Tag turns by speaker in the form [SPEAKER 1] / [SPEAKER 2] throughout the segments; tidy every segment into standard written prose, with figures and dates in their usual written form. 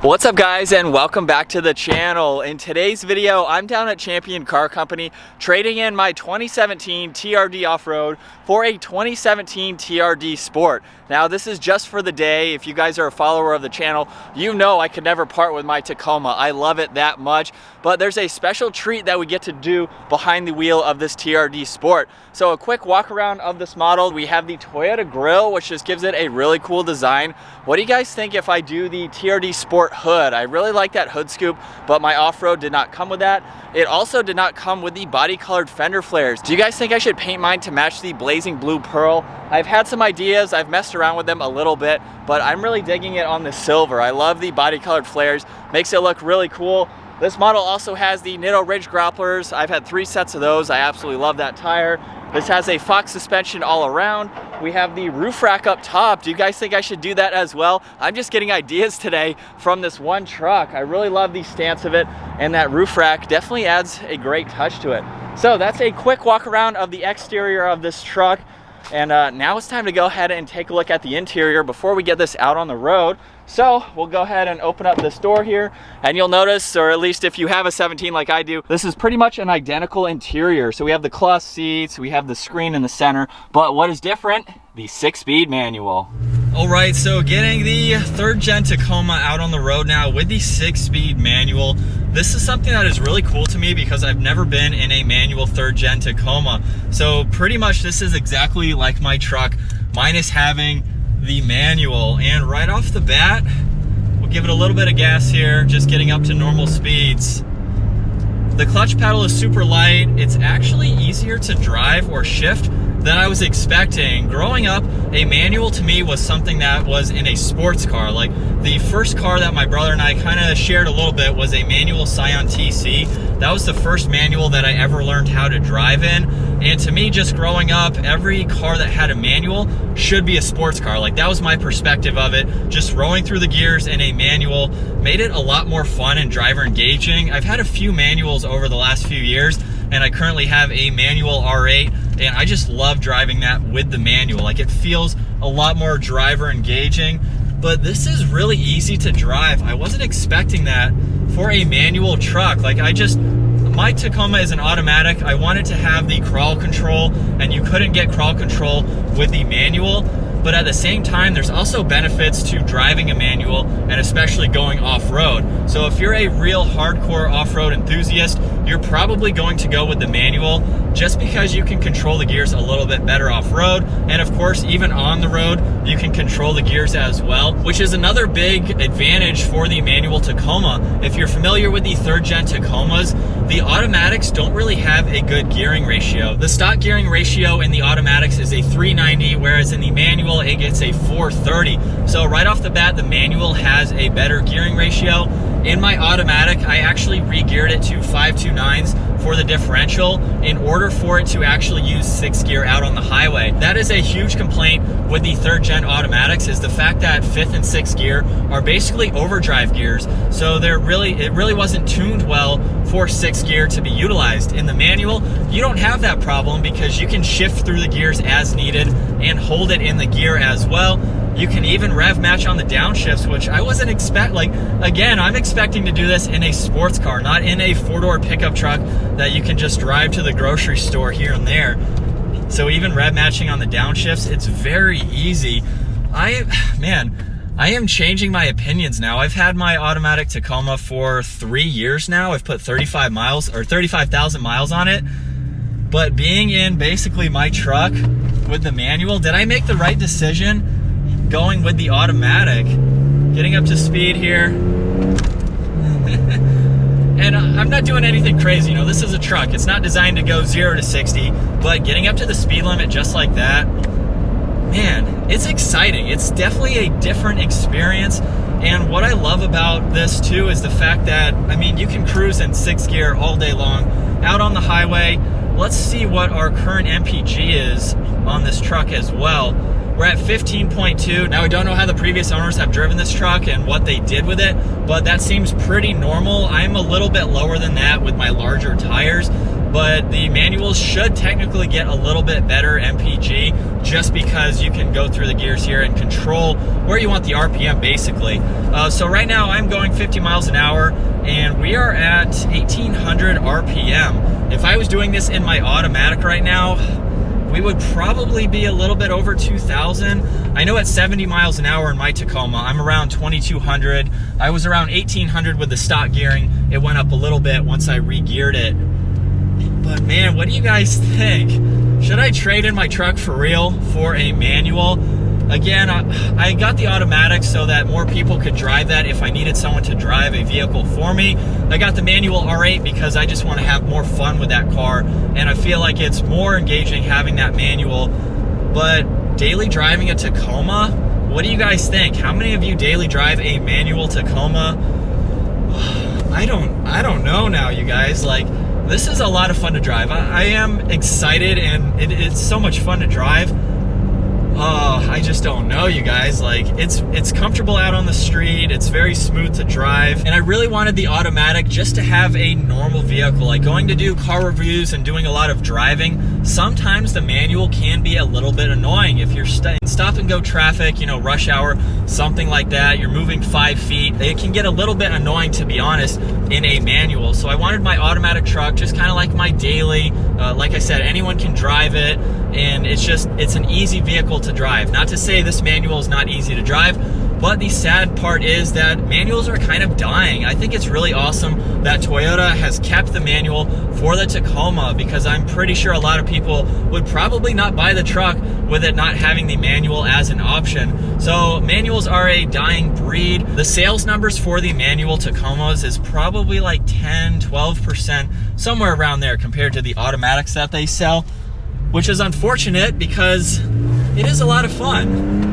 [SPEAKER 1] What's up guys, and welcome back to the channel. In today's video, I'm down at Champion Car Company trading in my 2017 TRD Off-Road for a 2017 TRD Sport. Now this is just for the day. If you guys are a follower of the channel, you know I could never part with my Tacoma. I love it that much, but there's a special treat that we get to do behind the wheel of this TRD Sport. So a quick walk around of this model. We have the Toyota grille, which just gives it a really cool design. What do you guys think if I do the TRD Sport hood? I really like that hood scoop, but my off-road did not come with that. It also did not come with the body colored Fender Flares. Do you guys think I should paint mine to match the blazing blue pearl? I've had some ideas, I've messed around with them a little bit, but I'm really digging it on the silver. I love the body colored flares, makes it look really cool. This model also has the Nitto Ridge grapplers. I've had 3 sets of those. I absolutely love that tire. This has a Fox suspension all around. We have the roof rack up top. Do you guys think I should do that as well? I'm just getting ideas today from this one truck. I really love the stance of it, and that roof rack definitely adds a great touch to it. So that's a quick walk around of the exterior of this truck. And now it's time to go ahead and take a look at the interior before we get this out on the road. So we'll go ahead and open up this door here, and you'll notice, or at least if you have a 17 like I do, this is pretty much an identical interior. So we have the cloth seats, we have the screen in the center, but what is different? The 6-speed manual. All right, so getting the 3rd gen Tacoma out on the road now with the 6-speed manual. This is something that is really cool to me because I've never been in a manual 3rd gen Tacoma. So pretty much this is exactly like my truck, minus having the manual. And right off the bat, we'll give it a little bit of gas here, just getting up to normal speeds. The clutch pedal is super light. It's actually easier to drive or shift than I was expecting. Growing up, a manual to me was something that was in a sports car. Like the first car that my brother and I kind of shared a little bit was a manual Scion TC. That was the first manual that I ever learned how to drive in. And to me, just growing up, every car that had a manual should be a sports car. Like that was my perspective of it. Just rolling through the gears in a manual made it a lot more fun and driver engaging. I've had a few manuals over the last few years, and I currently have a manual R8, and I just love driving that with the manual. Like it feels a lot more driver engaging, but this is really easy to drive. I wasn't expecting that for a manual truck. Like my Tacoma is an automatic. I wanted to have the crawl control, and you couldn't get crawl control with the manual. But at the same time, there's also benefits to driving a manual, and especially going off-road. So if you're a real hardcore off-road enthusiast, you're probably going to go with the manual just because you can control the gears a little bit better off-road. And of course, even on the road, you can control the gears as well, which is another big advantage for the manual Tacoma. If you're familiar with the 3rd gen Tacomas, the automatics don't really have a good gearing ratio. The stock gearing ratio in the automatics is a 390, whereas in the manual, it gets a 430. So right off the bat, the manual has a better gearing ratio. In my automatic, I actually re-geared it to 529s for the differential in order for it to actually use 6th gear out on the highway. That is a huge complaint with the 3rd gen automatics, is the fact that 5th and 6th gear are basically overdrive gears. So it really wasn't tuned well for 6th gear to be utilized. In the manual, you don't have that problem because you can shift through the gears as needed and hold it in the gear as well. You can even rev match on the downshifts, which I wasn't again, I'm expecting to do this in a sports car, not in a 4-door pickup truck that you can just drive to the grocery store here and there. So even rev matching on the downshifts, it's very easy. I am changing my opinions now. I've had my automatic Tacoma for 3 years now. I've put 35,000 miles on it. But being in basically my truck with the manual, did I make the right decision going with the automatic? Getting up to speed here. And I'm not doing anything crazy, you know, this is a truck. It's not designed to go 0 to 60, but getting up to the speed limit just like that, man, it's exciting. It's definitely a different experience. And what I love about this too is the fact that, I mean, you can cruise in 6th gear all day long out on the highway. Let's see what our current MPG is on this truck as well. We're at 15.2. Now, I don't know how the previous owners have driven this truck and what they did with it, but that seems pretty normal. I'm a little bit lower than that with my larger tires. but the manuals should technically get a little bit better MPG just because you can go through the gears here and control where you want the RPM basically. So right now I'm going 50 miles an hour and we are at 1800 RPM. If I was doing this in my automatic right now, we would probably be a little bit over 2,000. I know at 70 miles an hour in my Tacoma, I'm around 2,200. I was around 1,800 with the stock gearing. It went up a little bit once I re-geared it. But man, what do you guys think? Should I trade in my truck for real for a manual? Again, I got the automatic so that more people could drive that if I needed someone to drive a vehicle for me. I got the manual R8 because I just want to have more fun with that car, and I feel like it's more engaging having that manual. But daily driving a Tacoma, what do you guys think? How many of you daily drive a manual Tacoma? I don't know now, you guys. Like, this is a lot of fun to drive. I am excited, and it's so much fun to drive. I just don't know, you guys. Like, it's comfortable out on the street. It's very smooth to drive. And I really wanted the automatic just to have a normal vehicle. Like, going to do car reviews and doing a lot of driving, sometimes the manual can be a little bit annoying. If you're in stop and go traffic, you know, rush hour, something like that, you're moving 5 feet, it can get a little bit annoying, to be honest, in a manual. So I wanted my automatic truck just kind of like my daily. Like I said, anyone can drive it, and it's an easy vehicle to drive. Not to say this manual is not easy to drive, but the sad part is that manuals are kind of dying. I think it's really awesome that Toyota has kept the manual for the Tacoma, because I'm pretty sure a lot of people would probably not buy the truck with it not having the manual as an option. So manuals are a dying breed. The sales numbers for the manual Tacomas is probably like 10-12%, somewhere around there, compared to the automatics that they sell, which is unfortunate because it is a lot of fun.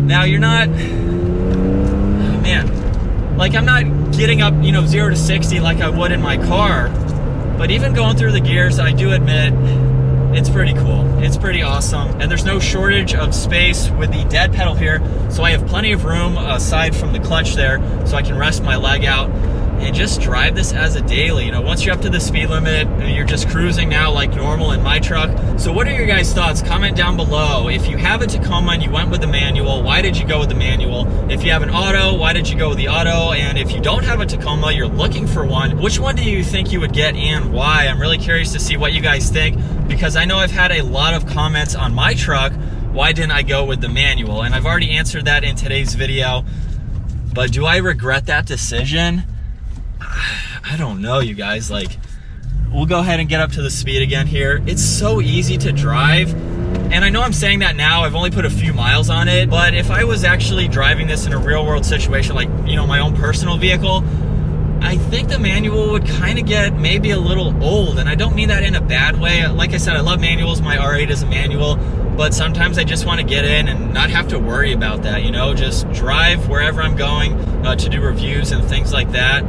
[SPEAKER 1] Now, you're not, oh man, like, I'm not getting up, you know, 0 to 60 like I would in my car, but even going through the gears, I do admit, it's pretty cool. It's pretty awesome. And there's no shortage of space with the dead pedal here, so I have plenty of room aside from the clutch there, so I can rest my leg out and just drive this as a daily. You know, once you're up to the speed limit, you're just cruising now like normal in my truck. So what are your guys' thoughts? Comment down below. If you have a Tacoma and you went with the manual, why did you go with the manual? If you have an auto, why did you go with the auto? And if you don't have a Tacoma, you're looking for one, which one do you think you would get and why? I'm really curious to see what you guys think, because I know I've had a lot of comments on my truck, why didn't I go with the manual? And I've already answered that in today's video, but do I regret that decision? I don't know, you guys. Like, we'll go ahead and get up to the speed again here. It's so easy to drive, and I know I'm saying that now, I've only put a few miles on it, but if I was actually driving this in a real world situation, like, you know, my own personal vehicle, I think the manual would kind of get maybe a little old, and I don't mean that in a bad way. Like I said, I love manuals. My R8 is a manual, but sometimes I just want to get in and not have to worry about that, you know, just drive wherever I'm going to do reviews and things like that.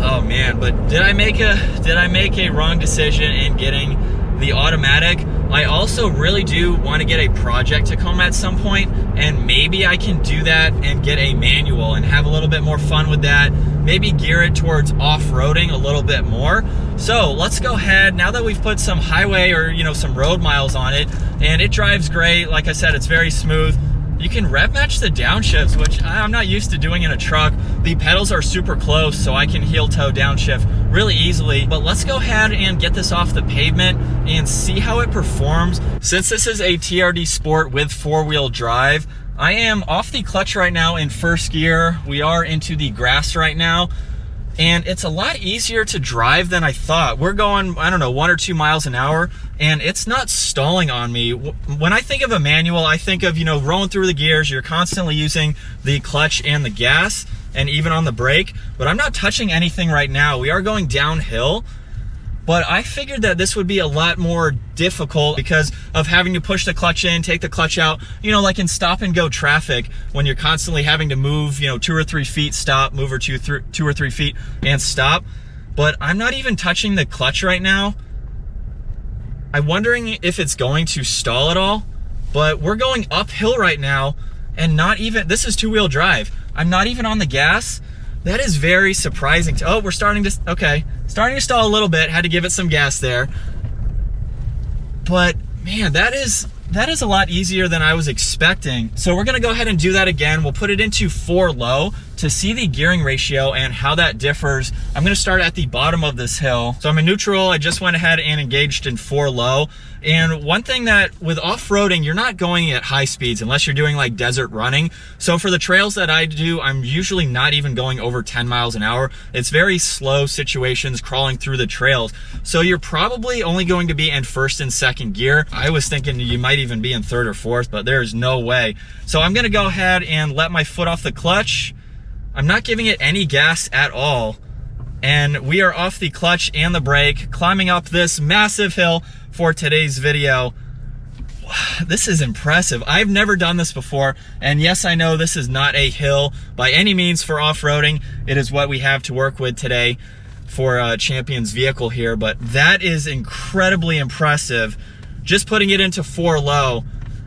[SPEAKER 1] Oh man, but did I make a wrong decision in getting the automatic? I also really do want to get a project Tacoma at some point, and maybe I can do that and get a manual and have a little bit more fun with that. Maybe gear it towards off-roading a little bit more. So let's go ahead, now that we've put some highway or, you know, some road miles on it, and it drives great. Like I said, it's very smooth. You can rev match the downshifts, which I'm not used to doing in a truck. The pedals are super close, so I can heel toe downshift really easily. But let's go ahead and get this off the pavement and see how it performs. Since this is a TRD Sport with 4-wheel drive, I am off the clutch right now in first gear. We are into the grass right now, and it's a lot easier to drive than I thought. We're going, I don't know, 1 or 2 miles an hour, and it's not stalling on me. When I think of a manual, I think of, you know, rolling through the gears. You're constantly using the clutch and the gas, and even on the brake, but I'm not touching anything right now. We are going downhill, but I figured that this would be a lot more difficult because of having to push the clutch in, take the clutch out, you know, like in stop and go traffic, when you're constantly having to move, you know, 2 or 3 feet, stop, move or 2 or 3 feet and stop. But I'm not even touching the clutch right now. I'm wondering if it's going to stall at all, but we're going uphill right now, and not even, this is 2-wheel drive. I'm not even on the gas, That is very surprising. Oh, we're starting to, okay. Starting to stall a little bit. Had to give it some gas there. But man, that is a lot easier than I was expecting. So we're gonna go ahead and do that again. We'll put it into 4 low to see the gearing ratio and how that differs. I'm gonna start at the bottom of this hill. So I'm in neutral. I just went ahead and engaged in 4 low. And one thing that with off-roading, you're not going at high speeds unless you're doing like desert running. So for the trails that I do, I'm usually not even going over 10 miles an hour. It's very slow situations crawling through the trails. So you're probably only going to be in 1st and 2nd gear. I was thinking you might even be in 3rd or 4th, but there's no way. So I'm gonna go ahead and let my foot off the clutch. I'm not giving it any gas at all. And we are off the clutch and the brake, climbing up this massive hill for today's video. This is impressive. I've never done this before. And yes, I know this is not a hill by any means for off-roading. It is what we have to work with today for Champion's vehicle here, but that is incredibly impressive. Just putting it into 4 low,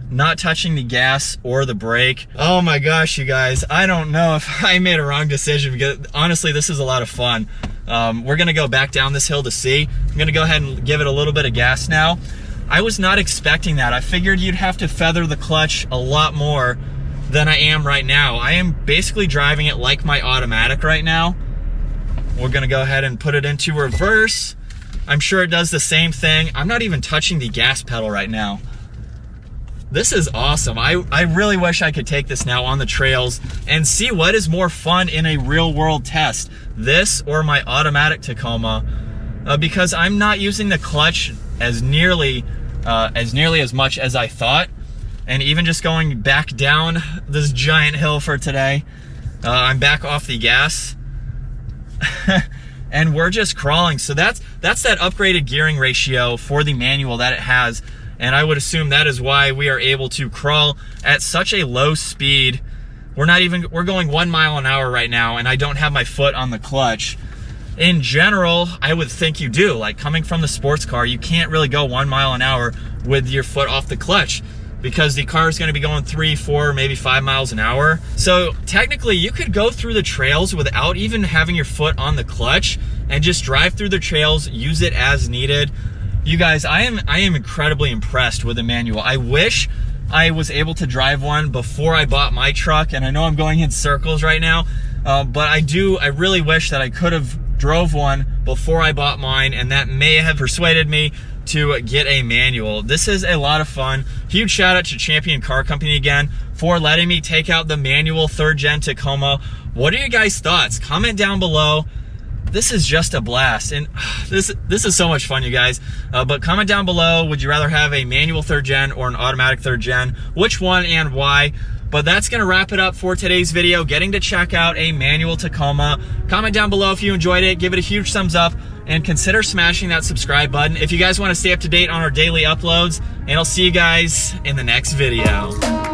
[SPEAKER 1] not touching the gas or the brake. Oh my gosh, you guys, I don't know if I made a wrong decision, because honestly, this is a lot of fun. We're gonna go back down this hill to see. I'm gonna go ahead and give it a little bit of gas now. I was not expecting that. I figured you'd have to feather the clutch a lot more than I am right now. I am basically driving it like my automatic right now. We're gonna go ahead and put it into reverse. I'm sure it does the same thing. I'm not even touching the gas pedal right now. This is awesome. I really wish I could take this now on the trails and see what is more fun in a real world test, this or my automatic Tacoma, because I'm not using the clutch as nearly as much as I thought. And even just going back down this giant hill for today, I'm back off the gas. And we're just crawling. So that's that upgraded gearing ratio for the manual that it has. And I would assume that is why we are able to crawl at such a low speed. We're going 1 mile an hour right now, and I don't have my foot on the clutch. In general, I would think you do. Like coming from the sports car, you can't really go 1 mile an hour with your foot off the clutch, because the car is going to be going 3, 4, maybe 5 miles an hour. So technically you could go through the trails without even having your foot on the clutch and just drive through the trails, use it as needed. You guys, I am incredibly impressed with the manual. I wish I was able to drive one before I bought my truck, and I know I'm going in circles right now, but I really wish that I could have drove one before I bought mine, and that may have persuaded me to get a manual. This is a lot of fun. Huge shout out to Champion Car Company again for letting me take out the manual 3rd gen Tacoma. What are your guys' thoughts? Comment down below. This is just a blast, and this is so much fun, you guys. But comment down below, would you rather have a manual 3rd gen or an automatic 3rd gen? Which one and why? But that's gonna wrap it up for today's video, getting to check out a manual Tacoma. Comment down below if you enjoyed it, give it a huge thumbs up, and consider smashing that subscribe button if you guys wanna stay up to date on our daily uploads, and I'll see you guys in the next video.